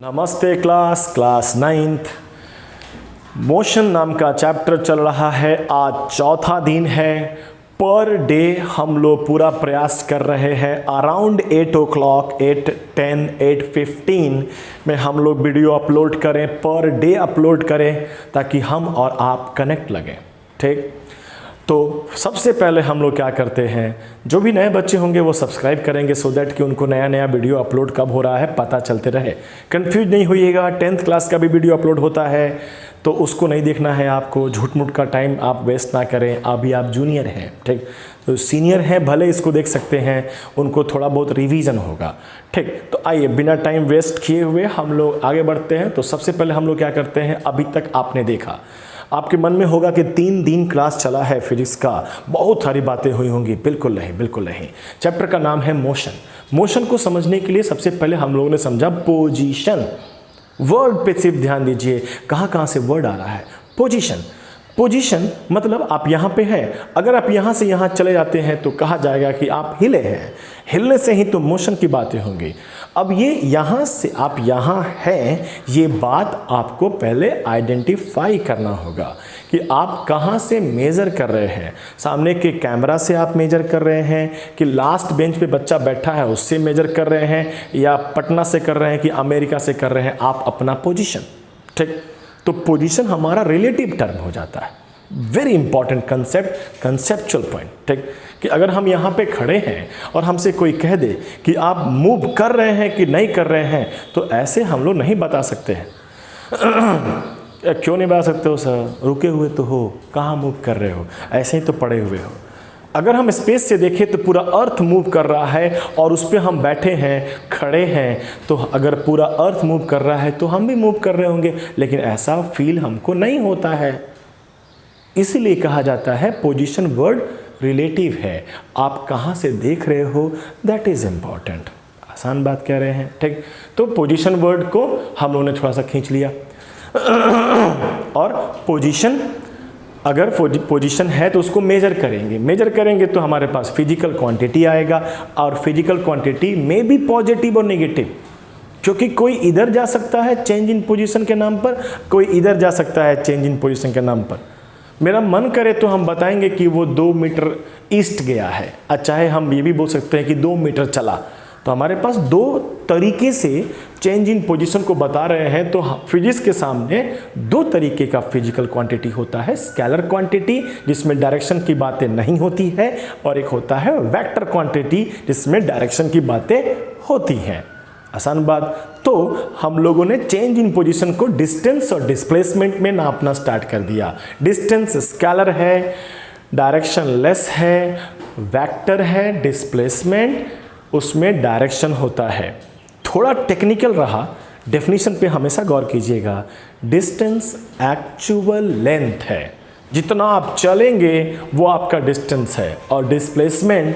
नमस्ते class ninth motion नाम का चैप्टर चल रहा है। आज चौथा दिन है। पर डे हम लोग पूरा प्रयास कर रहे हैं अराउंड 8 o'clock 8:10 8:15 में हम लोग वीडियो अपलोड करें, पर डे अपलोड करें ताकि हम और आप कनेक्ट लगें। ठीक, तो सबसे पहले हम लोग क्या करते हैं, जो भी नए बच्चे होंगे वो सब्सक्राइब करेंगे सो दैट कि उनको नया नया वीडियो अपलोड कब हो रहा है पता चलते रहे। कंफ्यूज नहीं होइएगा, 10th क्लास का भी वीडियो अपलोड होता है तो उसको नहीं देखना है आपको। झूठ मूठ का टाइम आप वेस्ट ना करें। अभी आप जूनियर हैं, ठीक, तो सीनियर हैं भले इसको देख सकते हैं, उनको थोड़ा बहुत रिवीजन होगा। ठीक, तो आइए बिना टाइम वेस्ट किए हुए हम लोग आगे बढ़ते हैं। तो सबसे पहले हम लोग क्या करते हैं, अभी तक आपने देखा, आपके मन में होगा कि 3 दिन क्लास चला है फिजिक्स का, बहुत सारी बातें हुई होंगी। बिल्कुल नहीं, बिल्कुल नहीं। चैप्टर का नाम है मोशन। मोशन को समझने के लिए सबसे पहले हम लोगों ने समझा पोजीशन। वर्ड पे सिर्फ ध्यान दीजिए, कहाँ कहाँ से वर्ड आ रहा है। पोजीशन, पोजीशन मतलब आप यहाँ पे हैं। अगर आप यहाँ से यहाँ चले जाते हैं तो कहा जाएगा कि आप हिले हैं। हिलने से ही तो मोशन की बातें होंगी। अब ये यहाँ से आप यहाँ हैं, ये बात आपको पहले आइडेंटिफाई करना होगा कि आप कहाँ से मेज़र कर रहे हैं। सामने के कैमरा से आप मेज़र कर रहे हैं कि लास्ट बेंच पे बच्चा बैठा है उससे मेज़र कर रहे हैं, या पटना से कर रहे हैं कि अमेरिका से कर रहे हैं। आप अपना पोजीशन, ठीक, तो पोजीशन हमारा रिलेटिव टर्म हो जाता है। Very important concept, conceptual point. ठीक, कि अगर हम यहाँ पे खड़े हैं और हमसे कोई कह दे कि आप मूव कर रहे हैं कि नहीं कर रहे हैं, तो ऐसे हम लोग नहीं बता सकते हैं। क्यों नहीं बता सकते हो सर, रुके हुए तो हो, कहाँ मूव कर रहे हो, ऐसे ही तो पड़े हुए हो। अगर हम स्पेस से देखें तो पूरा अर्थ मूव कर रहा है और उस पर हम बैठे हैं, खड़े हैं, तो अगर पूरा अर्थ मूव कर रहा है तो हम भी मूव कर रहे होंगे, लेकिन ऐसा फील हमको नहीं होता है। इसीलिए कहा जाता है पोजीशन वर्ड रिलेटिव है। आप कहाँ से देख रहे हो, दैट इज़ इम्पॉर्टेंट। आसान बात कह रहे हैं, ठीक। तो पोजीशन वर्ड को हम लोगों ने थोड़ा सा खींच लिया। और पोजीशन, अगर पोजीशन है तो उसको मेजर करेंगे। मेजर करेंगे तो हमारे पास फिजिकल क्वांटिटी आएगा, और फिजिकल क्वांटिटी में भी पॉजिटिव और नेगेटिव, क्योंकि कोई इधर जा सकता है चेंज इन पोजीशन के नाम पर, कोई इधर जा सकता है चेंज इन पोजीशन के नाम पर। मेरा मन करे तो हम बताएंगे कि वो 2 मीटर ईस्ट गया है, चाहे हम ये भी बोल सकते हैं कि 2 मीटर चला। तो हमारे पास 2 तरीके से चेंज इन पोजीशन को बता रहे हैं। तो फिजिक्स के सामने 2 तरीके का फिजिकल क्वांटिटी होता है। स्केलर क्वांटिटी जिसमें डायरेक्शन की बातें नहीं होती है, और एक होता है वेक्टर क्वांटिटी जिसमें डायरेक्शन की बातें होती हैं। आसान बात। तो हम लोगों ने चेंज इन पोजीशन को डिस्टेंस और डिस्प्लेसमेंट में नापना स्टार्ट कर दिया। डिस्टेंस स्केलर है, डायरेक्शन लेस है, वेक्टर है, डिस्प्लेसमेंट उसमें डायरेक्शन होता है। थोड़ा टेक्निकल रहा, डेफिनेशन पे हमेशा गौर कीजिएगा। डिस्टेंस एक्चुअल लेंथ है, जितना आप चलेंगे वो आपका डिस्टेंस है, और डिस्प्लेसमेंट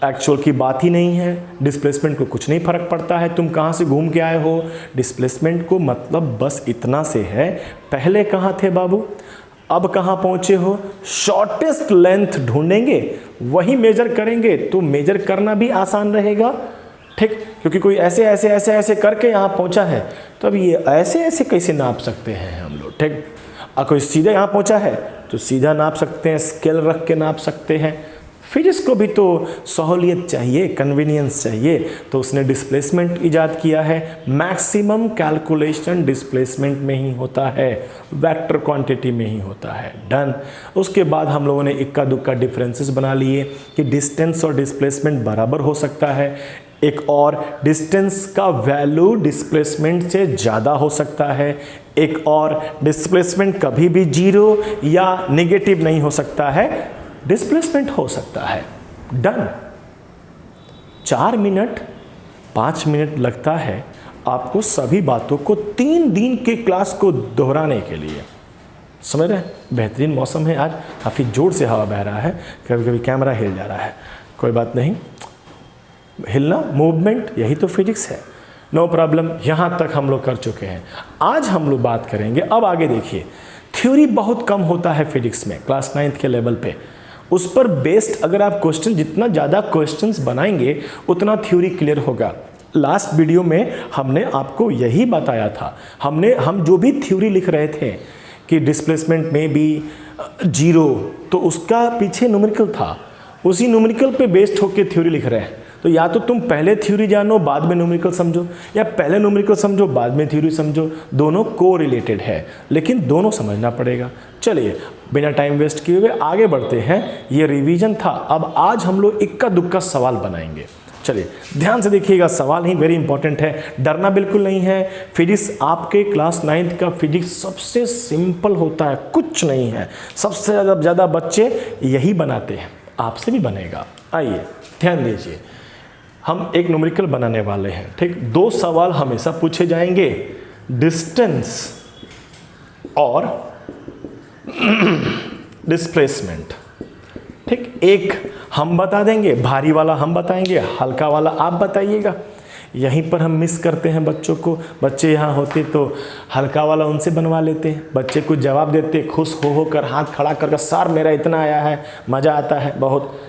एक्चुअल की बात ही नहीं है। डिस्प्लेसमेंट को कुछ नहीं फर्क पड़ता है तुम कहाँ से घूम के आए हो। डिस्प्लेसमेंट को मतलब बस इतना से है, पहले कहाँ थे बाबू, अब कहाँ पहुँचे हो। शॉर्टेस्ट लेंथ ढूंढेंगे, वही मेजर करेंगे, तो मेजर करना भी आसान रहेगा। ठीक, क्योंकि कोई ऐसे ऐसे ऐसे ऐसे करके यहाँ पहुँचा है, तो अब ये ऐसे ऐसे कैसे नाप सकते हैं हम लोग। ठीक, और कोई सीधे यहाँ पहुँचा है तो सीधा नाप सकते हैं, स्केल रख के नाप सकते हैं। फिजिक्स को भी तो सहूलियत चाहिए, कन्वीनियंस चाहिए, तो उसने डिस्प्लेसमेंट इजाद किया है। मैक्सिमम कैलकुलेशन डिस्प्लेसमेंट में ही होता है, वेक्टर क्वांटिटी में ही होता है। डन। उसके बाद हम लोगों ने इक्का दुक्का डिफरेंसेस बना लिए कि डिस्टेंस और डिस्प्लेसमेंट बराबर हो सकता है। एक और, डिस्टेंस का वैल्यू डिस्प्लेसमेंट से ज़्यादा हो सकता है। एक और, डिस्प्लेसमेंट कभी भी 0 या नेगेटिव नहीं हो सकता है, डिस्प्लेसमेंट हो सकता है। डन। 4 मिनट 5 मिनट लगता है आपको सभी बातों को 3 दिन के क्लास को दोहराने के लिए। समझ रहे हैं? बेहतरीन मौसम है आज, काफ़ी ज़ोर से हवा बह रहा है, कभी कभी कैमरा हिल जा रहा है, कोई बात नहीं। हिलना, मूवमेंट, यही तो फिजिक्स है। No problem. यहाँ तक हम लोग कर चुके हैं। आज हम लोग बात करेंगे, अब आगे देखिए, थ्योरी बहुत कम होता है फिजिक्स में क्लास 9th के लेवल पे। उस पर बेस्ड अगर आप क्वेश्चन, जितना ज़्यादा क्वेश्चंस बनाएंगे उतना थ्योरी क्लियर होगा। लास्ट वीडियो में हमने आपको यही बताया था। हम जो भी थ्योरी लिख रहे थे कि डिस्प्लेसमेंट में भी 0, तो उसका पीछे न्यूमेरिकल था, उसी न्यूमेरिकल पे बेस्ड होकर थ्योरी लिख रहे हैं। तो या तो तुम पहले थ्योरी जानो बाद में न्यूमेरिकल समझो, या पहले न्यूमेरिकल समझो बाद में थ्योरी समझो, दोनों को रिलेटेड है, लेकिन दोनों समझना पड़ेगा। चलिए बिना टाइम वेस्ट किए हुए आगे बढ़ते हैं। ये रिवीजन था। अब आज हम लोग इक्का दुक्का सवाल बनाएंगे। चलिए ध्यान से देखिएगा, सवाल ही वेरी इंपॉर्टेंट है, डरना बिल्कुल नहीं है। फिजिक्स आपके क्लास 9th का फिजिक्स सबसे सिंपल होता है, कुछ नहीं है। सबसे ज़्यादा बच्चे यही बनाते हैं, आपसे भी बनेगा। आइए ध्यान दीजिए, हम एक न्यूमेरिकल बनाने वाले हैं, ठीक। 2 सवाल हमेशा पूछे जाएंगे, डिस्टेंस और डिस्प्लेसमेंट, ठीक। एक हम बता देंगे, भारी वाला हम बताएंगे, हल्का वाला आप बताइएगा। यहीं पर हम मिस करते हैं बच्चों को। बच्चे यहाँ होते तो हल्का वाला उनसे बनवा लेते हैं, बच्चे कुछ जवाब देते, खुश हो कर हाथ खड़ा करके सर मेरा इतना आया है, मज़ा आता है बहुत।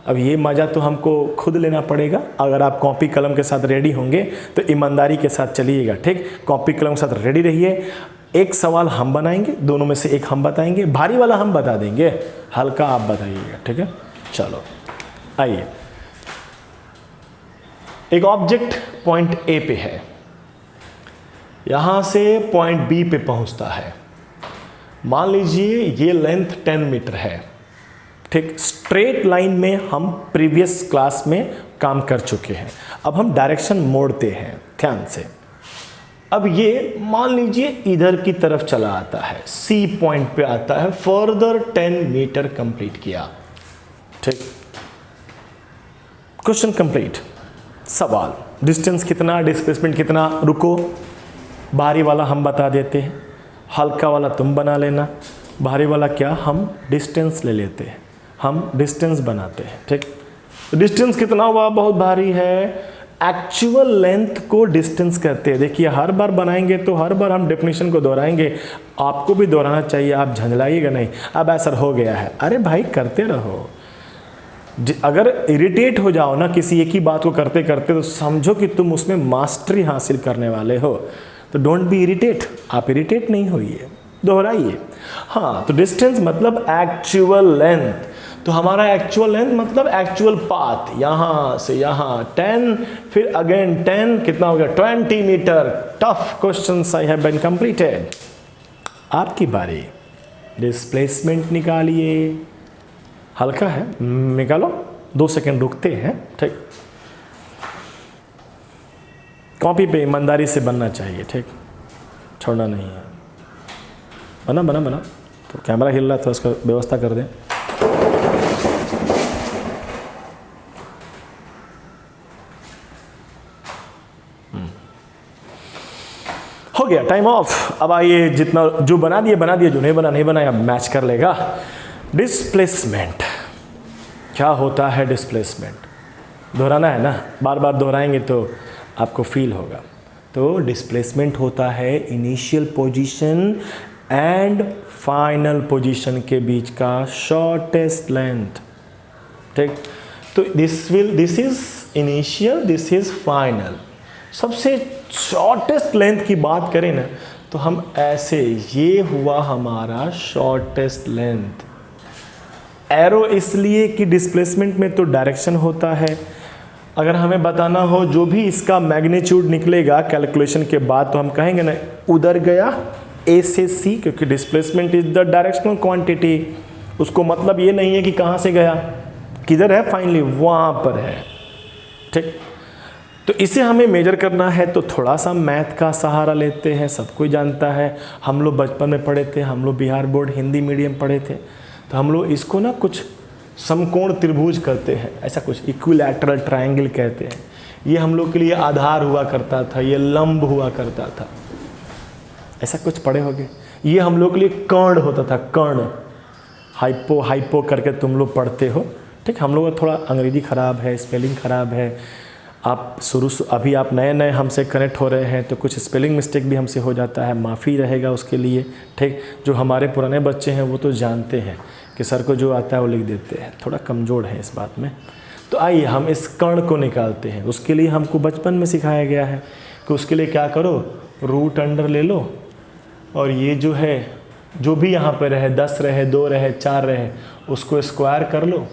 अब ये मज़ा तो हमको खुद लेना पड़ेगा। अगर आप कॉपी कलम के साथ रेडी होंगे तो ईमानदारी के साथ चलिएगा, ठीक। कॉपी कलम के साथ रेडी रहिए। एक सवाल हम बनाएंगे, दोनों में से एक हम बताएंगे, भारी वाला हम बता देंगे, हल्का आप बताइएगा, ठीक है। चलो आइए, एक ऑब्जेक्ट पॉइंट ए पे है, यहां से पॉइंट बी पे पहुंचता है। मान लीजिए ये लेंथ 10 मीटर है, ठीक। स्ट्रेट लाइन में हम प्रीवियस क्लास में काम कर चुके हैं। अब हम डायरेक्शन मोड़ते हैं ध्यान से। अब ये मान लीजिए इधर की तरफ चला आता है, सी पॉइंट पे आता है, फर्दर 10 मीटर कंप्लीट किया, ठीक। Question complete. सवाल डिस्टेंस कितना, डिस्प्लेसमेंट कितना, रुको, भारी वाला हम बता देते हैं, हल्का वाला तुम बना लेना। भारी वाला क्या, हम डिस्टेंस ले लेते हैं, हम डिस्टेंस बनाते हैं, ठीक। डिस्टेंस कितना हुआ, बहुत भारी है। एक्चुअल लेंथ को डिस्टेंस कहते हैं। देखिए हर बार बनाएंगे तो हर बार हम डेफिनेशन को दोहराएंगे, आपको भी दोहराना चाहिए, आप झंझलाइएगा नहीं। अब ऐसा हो गया है, अरे भाई करते रहो। अगर इरिटेट हो जाओ ना किसी एक ही बात को करते करते, तो समझो कि तुम उसमें मास्टरी हासिल करने वाले हो। तो डोंट बी इरिटेट, आप इरिटेट नहीं होइए, दोहराइए। हाँ, तो डिस्टेंस मतलब एक्चुअल लेंथ। तो हमारा एक्चुअल लेंथ मतलब एक्चुअल पाथ, यहाँ से यहाँ 10, फिर अगेन 10, कितना हो गया 20 metre. Tough questions I have been completed. आपकी बारी, डिस्प्लेसमेंट निकालिए। हल्का है, निकालो, 2 सेकंड रुकते हैं, ठीक। कॉपी पे ईमानदारी से बनना चाहिए, ठीक, छोड़ना नहीं है। बना बना बना। तो कैमरा हिल रहा था, उसका व्यवस्था कर दें। हो गया, टाइम ऑफ। अब आइए, जितना जो बना दिए, जो नहीं बना अब मैच कर लेगा। डिस्प्लेसमेंट क्या होता है? डिस्प्लेसमेंट दोहराना है ना, बार बार दोहराएंगे तो आपको फील होगा। तो डिस्प्लेसमेंट होता है initial position and final position के बीच का शॉर्टेस्ट लेंथ, ठीक। तो this is initial, this is final. सबसे शॉर्टेस्ट लेंथ की बात करें ना तो हम ऐसे, ये हुआ हमारा शॉर्टेस्ट लेंथ। एरो इसलिए कि डिस्प्लेसमेंट में तो डायरेक्शन होता है। अगर हमें बताना हो जो भी इसका मैग्नीट्यूड निकलेगा कैलकुलेशन के बाद, तो हम कहेंगे ना उधर गया ए से सी, क्योंकि displacement is the directional quantity. उसको मतलब ये नहीं है कि कहाँ से गया, किधर है, फाइनली वहाँ पर है, ठीक। तो इसे हमें मेजर करना है तो थोड़ा सा मैथ का सहारा लेते हैं। सब कोई जानता है, हम लोग बचपन में पढ़े थे, हम लोग बिहार बोर्ड हिंदी मीडियम पढ़े थे, तो हम लोग इसको ना कुछ समकोण त्रिभुज कहते हैं, ऐसा कुछ इक्विलैटरल ट्रायंगल कहते हैं। ये हम लोग के लिए आधार हुआ करता था, ये लंब हुआ करता था, ऐसा कुछ पढ़े होगे। ये हम लोग के लिए कर्ण होता था, कर्ण, हाइपो करके तुम लोग पढ़ते हो, ठीक। हम लोग का थोड़ा अंग्रेजी ख़राब है, स्पेलिंग ख़राब है। आप अभी आप नए हमसे कनेक्ट हो रहे हैं तो कुछ स्पेलिंग मिस्टेक भी हमसे हो जाता है, माफ़ी रहेगा उसके लिए, ठीक। जो हमारे पुराने बच्चे हैं वो तो जानते हैं कि सर को जो आता है वो लिख देते हैं, थोड़ा कमज़ोर है इस बात में। तो आइए हम इस कर्ण को निकालते हैं। उसके लिए हमको बचपन में सिखाया गया है कि उसके लिए क्या करो, रूट अंडर ले लो और ये जो है जो भी यहाँ पे रहे 10 रहे 2 रहे 4 रहे उसको स्क्वायर कर लो,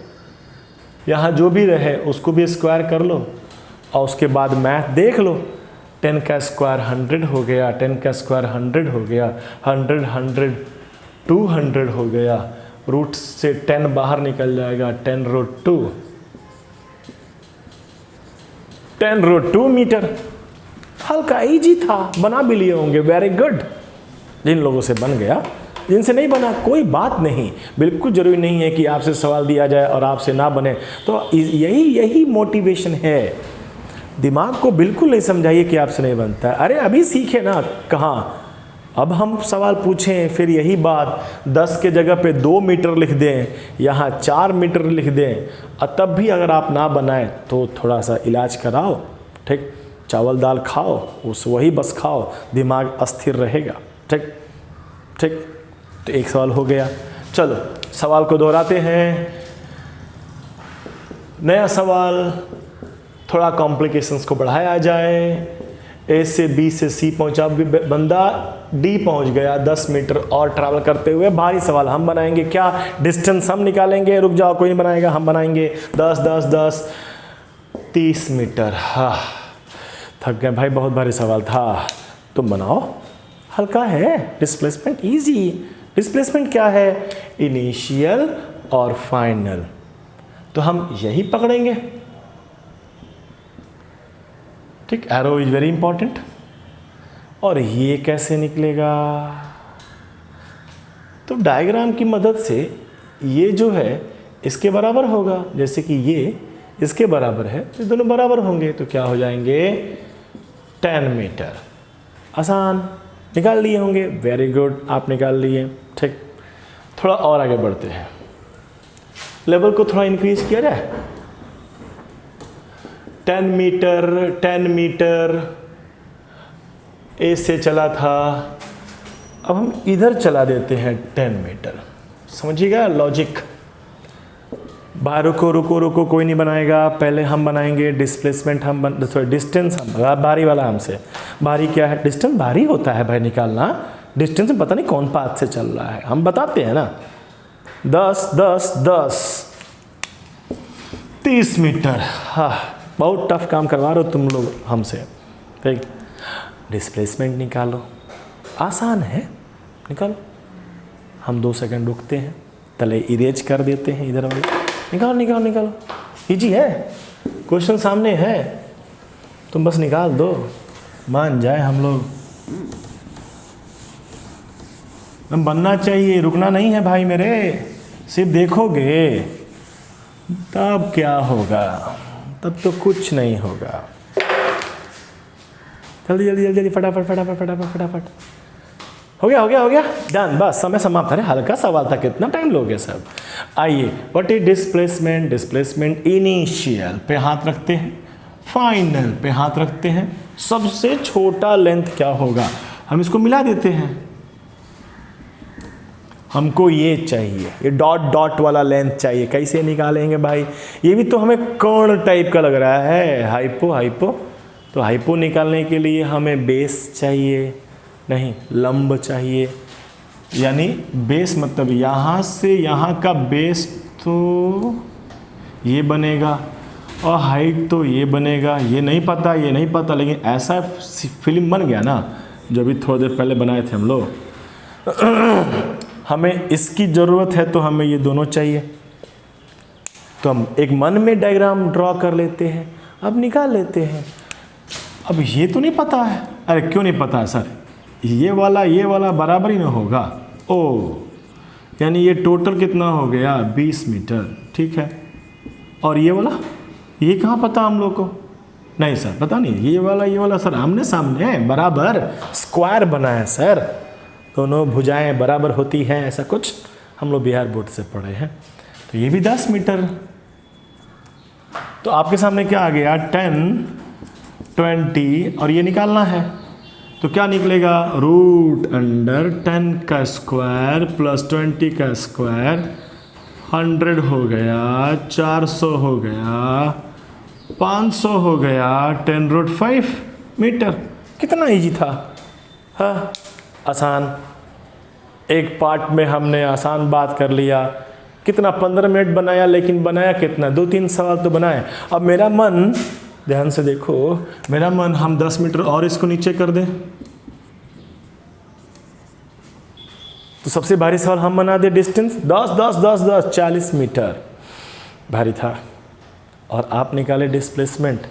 यहाँ जो भी रहे उसको भी स्क्वायर कर लो और उसके बाद मैथ देख लो। 10 का स्क्वायर 100 हो गया, 10 का स्क्वायर 100 हो गया, 100 100 200 हो गया, रूट से 10 बाहर निकल जाएगा, 10 रूट 2, 10 रूट 2 मीटर। हल्का इजी था, बना भी लिए होंगे, वेरी गुड। जिन लोगों से बन गया, जिनसे नहीं बना कोई बात नहीं, बिल्कुल ज़रूरी नहीं है कि आपसे सवाल दिया जाए और आपसे ना बने। तो यही मोटिवेशन है। दिमाग को बिल्कुल नहीं समझाइए कि आपसे नहीं बनता है। अरे अभी सीखे ना, कहाँ अब हम सवाल पूछें फिर यही बात 10 के जगह पे 2 मीटर लिख दें, यहाँ 4 मीटर लिख दें और तब भी अगर आप ना बनाएं तो थोड़ा सा इलाज कराओ, ठीक। चावल दाल खाओ, वही बस खाओ, दिमाग अस्थिर रहेगा, ठीक ठीक। तो एक सवाल हो गया। चलो सवाल को दोहराते हैं। नया सवाल, थोड़ा कॉम्प्लिकेशंस को बढ़ाया जाए। ए से बी से सी पहुंचा, बंदा डी पहुंच गया 10 मीटर और ट्रैवल करते हुए। भारी सवाल हम बनाएंगे, क्या डिस्टेंस हम निकालेंगे, रुक जाओ कोई नहीं बनाएगा, हम बनाएंगे 10 10 10 30 मीटर। हाँ थक गए भाई, बहुत भारी सवाल था। तुम बनाओ, हल्का है। Displacement easy. डिस्प्लेसमेंट क्या है, इनिशियल और फाइनल, तो हम यही पकड़ेंगे, ठीक। Arrow is very important. और ये कैसे निकलेगा, तो डायग्राम की मदद से ये जो है इसके बराबर होगा, जैसे कि ये इसके बराबर है, ये दोनों बराबर होंगे तो क्या हो जाएंगे 10 मीटर। आसान, निकाल लिए होंगे, वेरी गुड, आप निकाल लिए, ठीक। थोड़ा और आगे बढ़ते हैं, लेवल को थोड़ा इंक्रीज किया जाए। 10 मीटर ए से चला था, अब हम इधर चला देते हैं 10 मीटर। समझिएगा लॉजिक। बाहर रुको रुको रुको, कोई नहीं बनाएगा, पहले हम बनाएंगे डिस्प्लेसमेंट, डिस्टेंस हम, बाहरी वाला हमसे। बाहरी क्या है, डिस्टेंस बाहरी होता है भाई निकालना। डिस्टेंस में पता नहीं कौन पाथ से चल रहा है, हम बताते हैं ना। 10 10 10 30 मीटर। हाँ बहुत टफ काम करवा रहे हो तुम लोग हमसे, ठीक। डिस्प्लेसमेंट निकालो, आसान है, निकालो। हम 2 सेकंड रुकते हैं, तले इरेज कर देते हैं इधर वाले, निकालो निकालो निकालो, इजी है, क्वेश्चन सामने है, तुम बस निकाल दो, मान जाए हम लोग। हम बनना चाहिए, रुकना नहीं है भाई मेरे, सिर्फ देखोगे तब क्या होगा, तब तो कुछ नहीं होगा। जल्दी जल्दी जल्दी जल्दी, फटाफट फटाफट फटाफट फटाफट। हो गया डन, बस समय समाप्त। अरे हल्का सवाल था, कितना टाइम लोगे सब। आइए, what is displacement. Displacement initial पे हाथ रखते हैं, फाइनल पे हाथ रखते हैं। सबसे छोटा लेंथ क्या होगा, हम इसको मिला देते हैं। हमको ये चाहिए, ये डॉट डॉट वाला लेंथ चाहिए। कैसे निकालेंगे भाई, ये भी तो हमें कर्ण टाइप का लग रहा है, हाइपो हाइपो। तो हाइपो निकालने के लिए हमें बेस चाहिए, नहीं लंब चाहिए, यानी बेस मतलब यहाँ से यहाँ का बेस तो ये बनेगा और हाइट तो ये बनेगा। ये नहीं पता, लेकिन ऐसा फिल्म बन गया ना जो अभी थोड़ी देर पहले बनाए थे हम लोग। हमें इसकी ज़रूरत है तो हमें ये दोनों चाहिए, तो हम एक मन में डायग्राम ड्रॉ कर लेते हैं, अब निकाल लेते हैं। अब ये तो नहीं पता है, अरे क्यों नहीं पता है सर, ये वाला बराबर ही ना होगा। ओ यानी ये टोटल कितना हो गया 20 मीटर, ठीक है। और ये वाला, ये कहाँ पता हम लोग को, नहीं सर पता नहीं। ये वाला सर आमने सामने है, बराबर स्क्वायर बना है सर, दोनों भुजाएं बराबर होती हैं, ऐसा कुछ हम लोग बिहार बोर्ड से पढ़े हैं। तो ये भी 10 मीटर। तो आपके सामने क्या आ गया 10 20 और ये निकालना है, तो क्या निकलेगा रूट अंडर 10 का स्क्वायर प्लस 20 का स्क्वायर 100 हो गया, 400 हो गया, 500 हो गया, 10√5 मीटर। कितना इजी था, हाँ आसान। एक पार्ट में हमने आसान बात कर लिया, कितना 15 मिनट बनाया, लेकिन बनाया कितना, 2-3 सवाल तो बनाए। अब मेरा मन, ध्यान से देखो, मेरा मन हम 10 मीटर और इसको नीचे कर दें, तो सबसे भारी सवाल हम बना दे डिस्टेंस 10 10 10 10 40 मीटर भारी था। और आप निकाले डिस्प्लेसमेंट,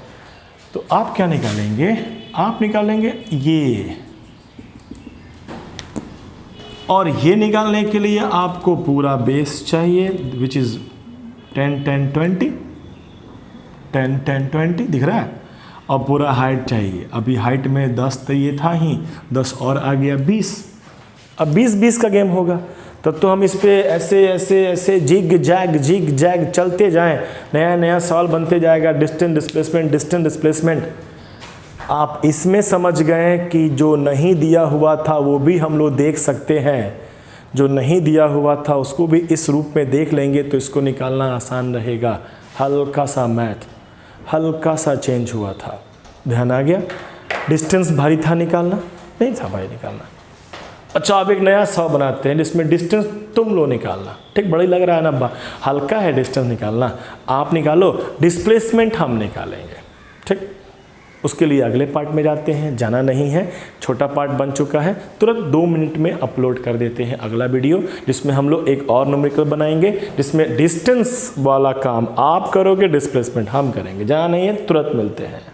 तो आप क्या निकालेंगे, आप निकालेंगे ये, और ये निकालने के लिए आपको पूरा बेस चाहिए, विच इज़ 10 10 20 10 10 20 दिख रहा है, और पूरा हाइट चाहिए। अभी हाइट में 10 तो ये था ही, 10 और आ गया 20। अब 20-20 का गेम होगा, तब तो हम इस पे ऐसे ऐसे ऐसे जिग जैग चलते जाएं, नया नया सवाल बनते जाएगा। Distance displacement. आप इसमें समझ गए कि जो नहीं दिया हुआ था वो भी हम लोग देख सकते हैं, जो नहीं दिया हुआ था उसको भी इस रूप में देख लेंगे, तो इसको निकालना आसान रहेगा। हल्का सा मैथ, हल्का सा चेंज हुआ था, ध्यान आ गया। डिस्टेंस भारी था निकालना, नहीं था भाई निकालना। अच्छा, अब एक नया सवाल बनाते हैं जिसमें डिस्टेंस तुम लो निकालना। ठीक, बड़ी लग रहा है ना, हल्का है डिस्टेंस निकालना, आप निकालो, डिस्प्लेसमेंट हम निकालेंगे। ठीक, उसके लिए अगले पार्ट में जाते हैं, जाना नहीं है, छोटा पार्ट बन चुका है, तुरंत 2 मिनट में अपलोड कर देते हैं अगला वीडियो, जिसमें हम लोग एक और न्यूमेरिकल बनाएंगे, जिसमें डिस्टेंस वाला काम आप करोगे, डिस्प्लेसमेंट हम करेंगे। जाना नहीं है, तुरंत मिलते हैं।